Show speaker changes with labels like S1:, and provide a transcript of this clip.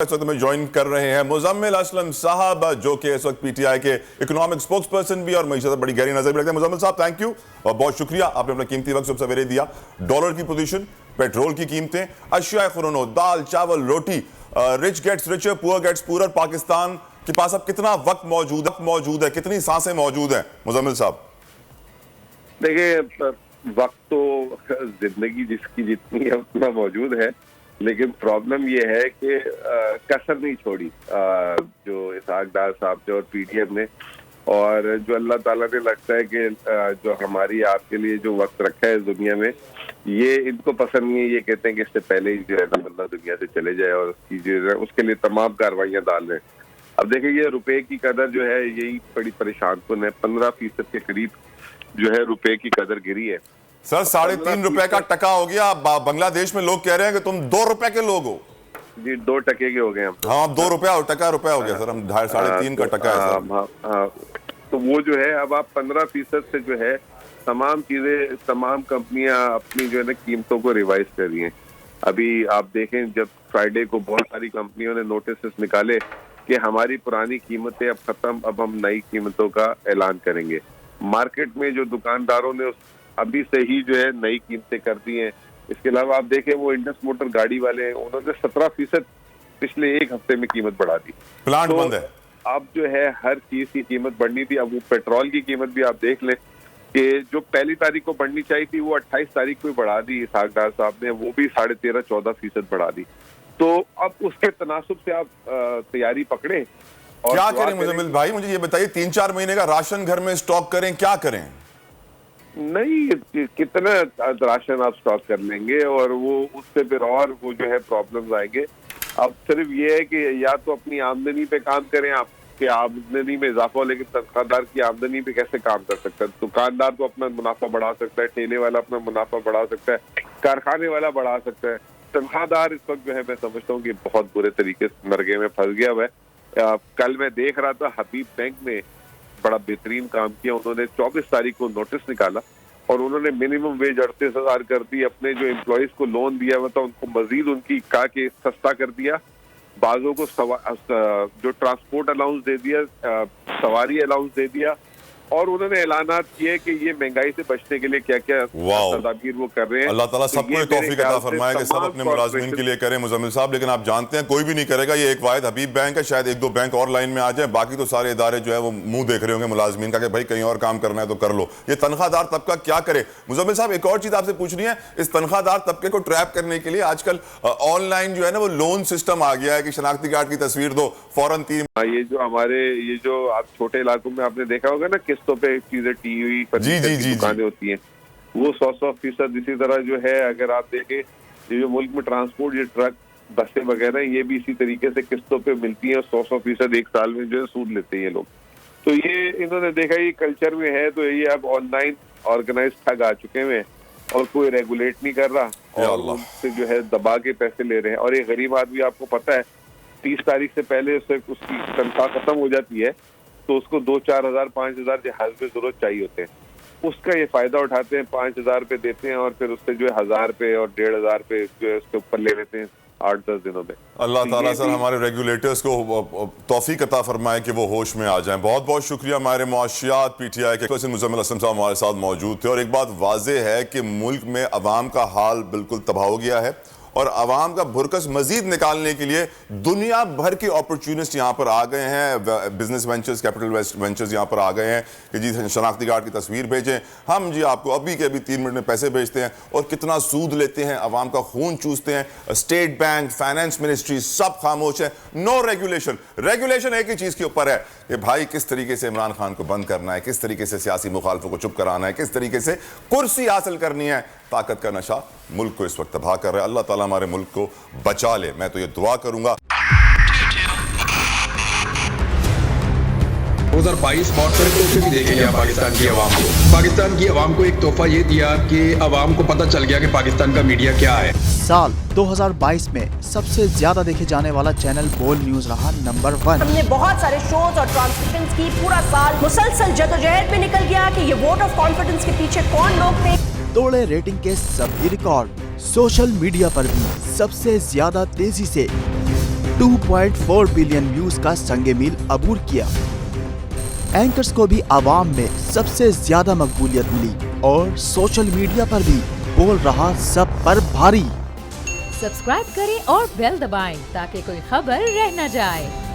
S1: इस वक्त में ज्वाइन कर रहे हैं मुजम्मिल असलम साहब, जो कि इस वक्त पीटीआई के इकोनॉमिक स्पोक्स पर्सन भी और मईशत बड़ी गहरी नजर भी रखते हैं। मुजम्मिल साहब, थैंक यू और बहुत शुक्रिया, आपने अपना कीमती वक्त सबसे सवेरे दिया। डॉलर की पोजीशन, पेट्रोल की कीमतें, अशिया खुरोनो, दाल चावल रोटी, rich gets richer, poor gets poor, Pakistan के पास अब कितना वक्त मौजूद है, कितनी सांसें मौजूद हैं मुजम्मिल साहब?
S2: देखिए, वक्त तो जिंदगी जिसकी जितनी है उतना मौजूद है, लेकिन प्रॉब्लम ये है कि कसर नहीं छोड़ी जो इसहाक डार साहब ने और पीटीएम ने, और जो अल्लाह ताला ने लगता है कि जो हमारी आपके लिए जो वक्त रखा है इस दुनिया में, ये इनको पसंद नहीं है। ये कहते हैं कि इससे पहले ही जो है ना बंदा दुनिया से चले जाए, और उसकी जो है उसके लिए तमाम कार्रवाइयां डाल रहे हैं। अब देखिए, ये रुपए की कदर जो है यही बड़ी परेशान कुन है। 15% के करीब जो है रुपए की कदर गिरी है
S1: सर। 3.5 रुपए का टका हो गया। बांग्लादेश में लोग कह रहे हैं कि तुम 2 रुपए के लोग हो।
S2: जी, 2 टके के हो गए हम।
S1: हाँ, 2 रुपया और टका रुपया हो गया सर। हम 2.5 3.5 का टका है सर।
S2: तो वो जो है, अब आप 15% से जो है तमाम चीजें, तमाम कंपनियां अपनी जो है ना कीमतों को रिवाइज कर रही हैं। अभी आप देखें, जब फ्राइडे को बहुत सारी कंपनियों ने नोटिस निकाले कि हमारी पुरानी कीमतें अब खत्म, अब हम नई कीमतों का ऐलान करेंगे। मार्केट में जो दुकानदारों ने अभी से ही जो है नई कीमतें कर दी हैं। इसके अलावा आप देखें, वो इंडस मोटर गाड़ी वाले हैं, उन्होंने 17% पिछले 1 हफ्ते में कीमत बढ़ा दी।
S1: प्लांट बंद है।
S2: अब जो है हर चीज की कीमत बढ़नी थी। अब वो पेट्रोल की कीमत भी आप देख लें कि जो पहली तारीख को बढ़नी चाहिए थी, वो 28 तारीख को बढ़ा दी इसहाक डार साहब ने, वो भी 13.5-14% बढ़ा दी। तो अब उसके तनासुब से आप तैयारी पकड़े। और
S1: क्या करें मुजम्मिल भाई, मुझे ये बताइए, 3-4 महीने का राशन घर में स्टॉक करें, क्या करें?
S2: नहीं, कितना राशन आप स्टॉक कर लेंगे, और वो उससे फिर और वो जो है प्रॉब्लम्स आएंगे। अब सिर्फ ये है कि या तो अपनी आमदनी पे काम करें, आपके आमदनी में इजाफा हो, लेकिन तनख्वाहदार की आमदनी पे कैसे काम कर सकता है? दुकानदार तो अपना मुनाफा बढ़ा सकता है, ठेले वाला अपना मुनाफा बढ़ा सकता है, कारखाने वाला बढ़ा सकता है। तनख्वाहदार इस वक्त जो है मैं समझता हूँ कि बहुत बुरे तरीके से मरगे में फंस गया हुआ है। कल मैं देख रहा था, हबीब बैंक ने बड़ा बेहतरीन काम किया। उन्होंने 24 तारीख को नोटिस निकाला और उन्होंने मिनिमम वेज 38,000 कर दी। अपने जो एम्प्लॉइज को लोन दिया हुआ था उनको मजीद उनकी कहा कि सस्ता कर दिया। बाजों को जो ट्रांसपोर्ट अलाउंस दे दिया, सवारी अलाउंस दे दिया, और उन्होंने ऐलानात किए कि ये महंगाई से बचने के लिए क्या क्या तदाबीर वो कर रहे हैं।
S1: अल्लाह ताला सबको तौफीक अता फरमाए कि सब अपने मुलाजिमीन के लिए करें मुजम्मिल साहब। लेकिन आप जानते हैं कोई भी नहीं करेगा। ये एक वाहिद हबीब बैंक है, शायद 1-2 बैंक और लाइन में आ जाए, बाकी तो सारे इदारे जो है वो मुंह देख रहे होंगे मुलाजिमीन का कि भाई कहीं और काम करना है तो कर लो। ये तनख्वाहदार तबका क्या करे? मुजम्मिल साहब, एक और चीज आपसे पूछनी है, इस तनख्वाहदार तबके को ट्रैप करने के लिए आजकल ऑनलाइन जो है ना वो लोन सिस्टम आ गया है कि शनाख्ती कार्ड की तस्वीर दो, फौरन 3।
S2: ये जो हमारे ये जो आप छोटे इलाकों में आपने देखा होगा ना, किस्तों पे चीजें टीवी दुकानें होती हैं, वो 100% इसी तरह जो है। अगर आप देखें, ये जो मुल्क में ट्रांसपोर्ट, ये ट्रक, बसें वगैरह, ये भी इसी तरीके से किस्तों पे मिलती हैं। 100% एक साल में जो है सूद लेते हैं ये लोग। तो ये इन्होंने देखा, ये कल्चर में है, तो ये अब ऑनलाइन ऑर्गेनाइज ठग आ चुके हैं और कोई रेगुलेट नहीं कर रहा और उससे जो है दबा के पैसे ले रहे हैं। और ये गरीब आदमी, आपको पता है 30 तारीख से पहले उसकी तनख्वाह खत्म हो जाती है, तो उसको 2-4 हज़ार 5,000 जहाज में जरूरत चाहिए होते हैं। उसका ये फायदा उठाते हैं, 5,000 रुपए देते हैं और फिर उससे जो है 1,000 रुपए और 1,500 रुपए जो है उसके ऊपर ले लेते हैं 8-10 दिनों में।
S1: अल्लाह ताला सर हमारे रेगुलेटर्स को तौफीक अता फरमाए कि वो होश में आ जाएं। बहुत बहुत शुक्रिया। हमारे मुआशियात पीटीआई के मुजम्मिल असलम साहब हमारे साथ मौजूद थे। और एक बात वाज़ेह है कि मुल्क में अवाम का हाल बिल्कुल तबाह हो गया है और अवाम का भुरकस मजीद निकालने के लिए दुनिया भर के अपॉर्चुनिस्ट यहाँ पर आ गए हैं। बिजनेस वेंचर्स, कैपिटल वेंचर्स यहाँ पर आ गए हैं कि जी शनाख्ती कार्ड की तस्वीर भेजें, हम जी आपको अभी के अभी 3 मिनट में पैसे भेजते हैं, और कितना सूद लेते हैं, अवाम का खून चूसते हैं। स्टेट बैंक, फाइनेंस मिनिस्ट्री सब खामोश है। No regulation. रेगुलेशन एक ही चीज़ के ऊपर है कि भाई किस तरीके से इमरान खान को बंद करना है, किस तरीके से सियासी मुखालफों को चुप कराना है, किस तरीके से कुर्सी हासिल करनी है। ताकत का नशा मुल्क को इस वक्त तबाह कर रहा है। अल्लाह ताला हमारे मुल्क को बचा ले, मैं तो ये दुआ करूंगा।
S3: 2022 बहुत सारे तोहफे भी देखे गया पाकिस्तान की आवाम को। पाकिस्तान की आवाम को एक तोहफा ये दिया कि आवाम को पता चल गया कि पाकिस्तान का मीडिया क्या है।
S4: साल 2022 में सबसे ज्यादा देखे जाने वाला चैनल बोल न्यूज रहा नंबर 1।
S5: हमने बहुत सारे शोज और ट्रांसमिशंस की, पूरा साल मुसलसल जदोजहद में निकल गया कि ये वोट ऑफ कॉन्फिडेंस के पीछे कौन लोग थे।
S4: तोड़े रेटिंग के सभी रिकॉर्ड। सोशल मीडिया पर भी सबसे ज्यादा तेजी से 2.4 बिलियन व्यूज का संगे मील अबूर किया। एंकर्स को भी आवाम में सबसे ज्यादा मकबूलियत मिली और सोशल मीडिया पर भी बोल रहा सब पर भारी।
S6: सब्सक्राइब करें और बेल दबाएं ताकि कोई खबर रह न जाए।